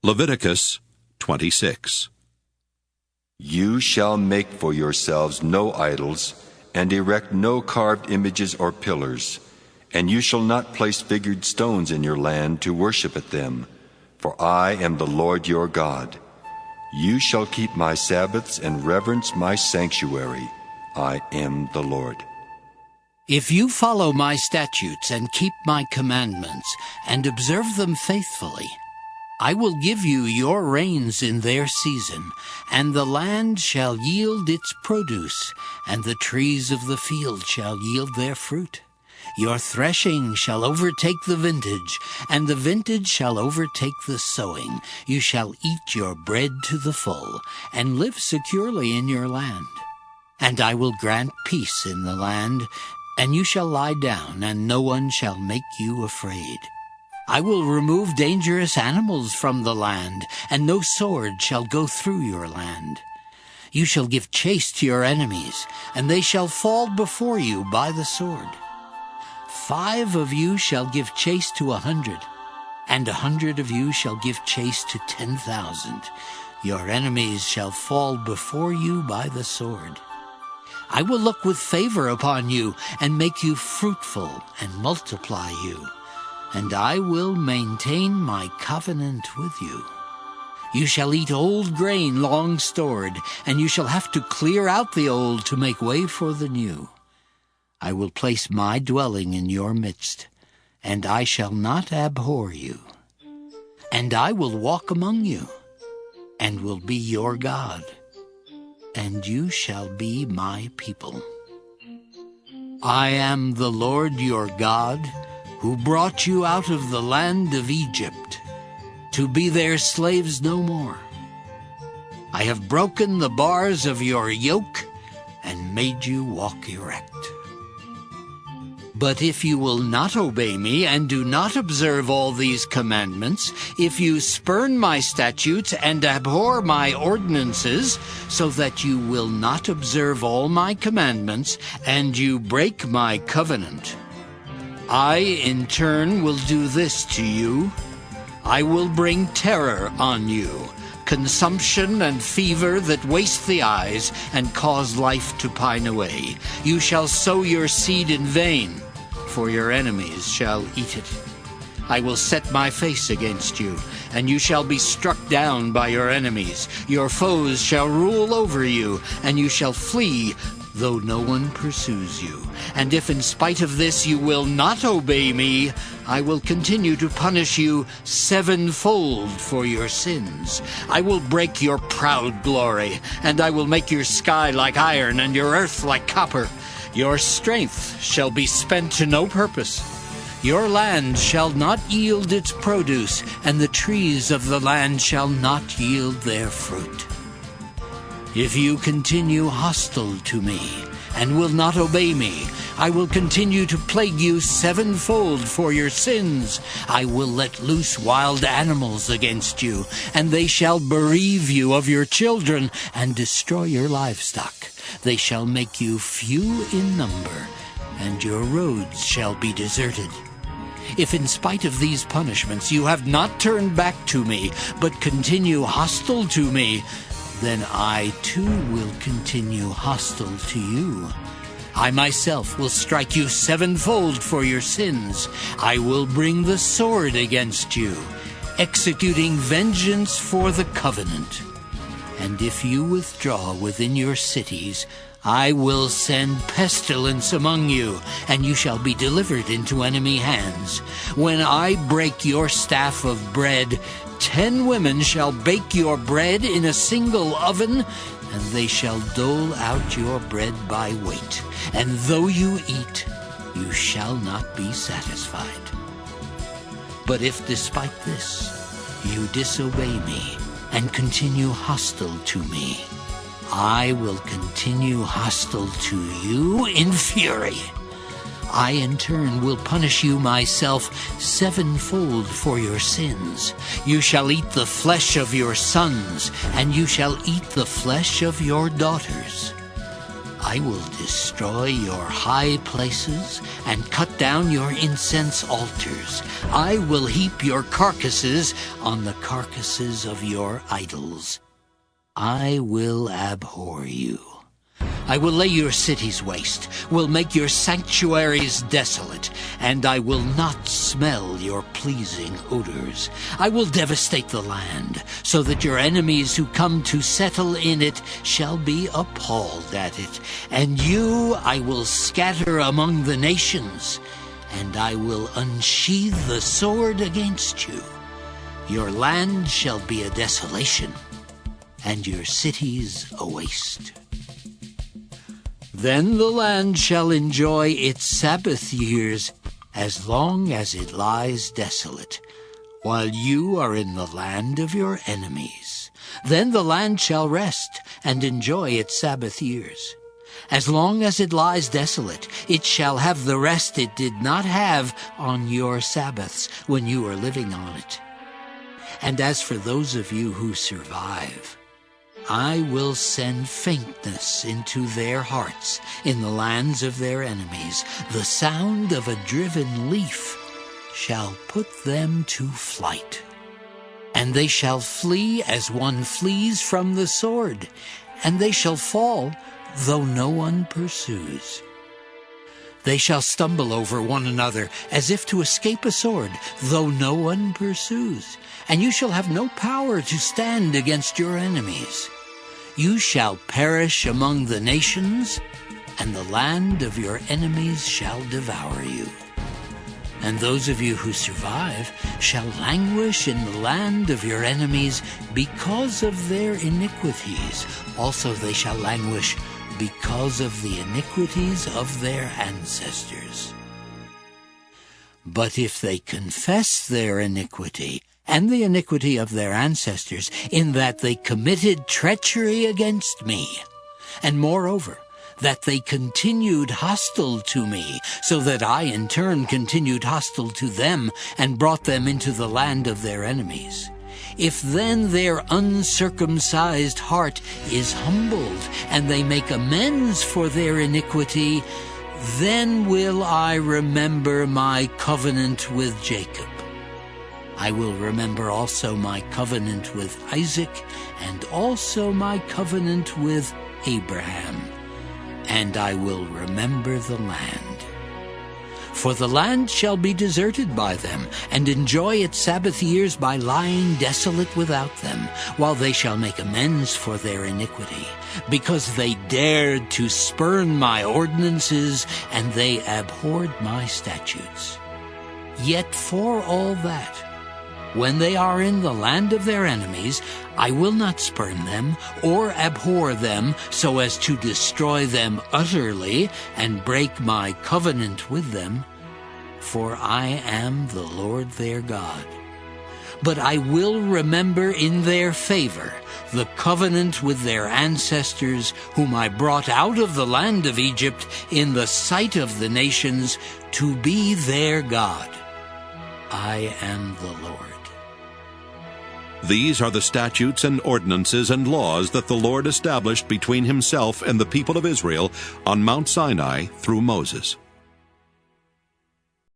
Leviticus 26. You shall make for yourselves no idols, and erect no carved images or pillars, and you shall not place figured stones in your land to worship at them, for I am the Lord your God. You shall keep my Sabbaths and reverence my sanctuary. I am the Lord. If you follow my statutes and keep my commandments and observe them faithfully, I will give you your rains in their season, and the land shall yield its produce, and the trees of the field shall yield their fruit. Your threshing shall overtake the vintage, and the vintage shall overtake the sowing. You shall eat your bread to the full, and live securely in your land. And I will grant peace in the land, and you shall lie down, and no one shall make you afraid. I will remove dangerous animals from the land, and no sword shall go through your land. You shall give chase to your enemies, and they shall fall before you by the sword. 5 of you shall give chase to 100, and 100 of you shall give chase to 10,000. Your enemies shall fall before you by the sword. I will look with favor upon you, and make you fruitful, and multiply you. And I will maintain my covenant with you. You shall eat old grain long stored, and you shall have to clear out the old to make way for the new. I will place my dwelling in your midst, and I shall not abhor you. And I will walk among you, and will be your God, and you shall be my people. I am the Lord your God, who brought you out of the land of Egypt, to be their slaves no more. I have broken the bars of your yoke and made you walk erect. But if you will not obey me and do not observe all these commandments, if you spurn my statutes and abhor my ordinances, so that you will not observe all my commandments, and you break my covenant, I, in turn, will do this to you. I will bring terror on you, consumption and fever that waste the eyes and cause life to pine away. You shall sow your seed in vain, for your enemies shall eat it. I will set my face against you, and you shall be struck down by your enemies. Your foes shall rule over you, and you shall flee, though no one pursues you. And if in spite of this you will not obey me, I will continue to punish you 7-fold for your sins. I will break your proud glory, and I will make your sky like iron and your earth like copper. Your strength shall be spent to no purpose. Your land shall not yield its produce, and the trees of the land shall not yield their fruit. If you continue hostile to me and will not obey me, I will continue to plague you 7-fold for your sins. I will let loose wild animals against you, and they shall bereave you of your children and destroy your livestock. They shall make you few in number, and your roads shall be deserted. If in spite of these punishments you have not turned back to me, but continue hostile to me, then I too will continue hostile to you. I myself will strike you 7-fold for your sins. I will bring the sword against you, executing vengeance for the covenant. And if you withdraw within your cities, I will send pestilence among you, and you shall be delivered into enemy hands. When I break your staff of bread, 10 women shall bake your bread in a single oven, and they shall dole out your bread by weight. And though you eat, you shall not be satisfied. But if despite this you disobey me and continue hostile to me, I will continue hostile to you in fury. I in turn will punish you myself 7-fold for your sins. You shall eat the flesh of your sons, and you shall eat the flesh of your daughters. I will destroy your high places and cut down your incense altars. I will heap your carcasses on the carcasses of your idols. I will abhor you. I will lay your cities waste, will make your sanctuaries desolate, and I will not smell your pleasing odors. I will devastate the land, so that your enemies who come to settle in it shall be appalled at it. And you I will scatter among the nations, and I will unsheathe the sword against you. Your land shall be a desolation, and your cities a waste. Then the land shall enjoy its Sabbath years as long as it lies desolate, while you are in the land of your enemies. Then the land shall rest and enjoy its Sabbath years. As long as it lies desolate, it shall have the rest it did not have on your Sabbaths when you are living on it. And as for those of you who survive, I will send faintness into their hearts in the lands of their enemies. The sound of a driven leaf shall put them to flight. And they shall flee as one flees from the sword, and they shall fall, though no one pursues. They shall stumble over one another as if to escape a sword, though no one pursues. And you shall have no power to stand against your enemies. You shall perish among the nations, and the land of your enemies shall devour you. And those of you who survive shall languish in the land of your enemies because of their iniquities. Also they shall languish because of the iniquities of their ancestors. But if they confess their iniquity and the iniquity of their ancestors, in that they committed treachery against me, and moreover, that they continued hostile to me, so that I in turn continued hostile to them and brought them into the land of their enemies. If then their uncircumcised heart is humbled, and they make amends for their iniquity, then will I remember my covenant with Jacob. I will remember also my covenant with Isaac, and also my covenant with Abraham, and I will remember the land. For the land shall be deserted by them, and enjoy its Sabbath years by lying desolate without them, while they shall make amends for their iniquity, because they dared to spurn my ordinances, and they abhorred my statutes. Yet for all that, when they are in the land of their enemies, I will not spurn them or abhor them so as to destroy them utterly and break my covenant with them, for I am the Lord their God. But I will remember in their favor the covenant with their ancestors, whom I brought out of the land of Egypt in the sight of the nations, to be their God. I am the Lord. These are the statutes and ordinances and laws that the Lord established between himself and the people of Israel on Mount Sinai through Moses.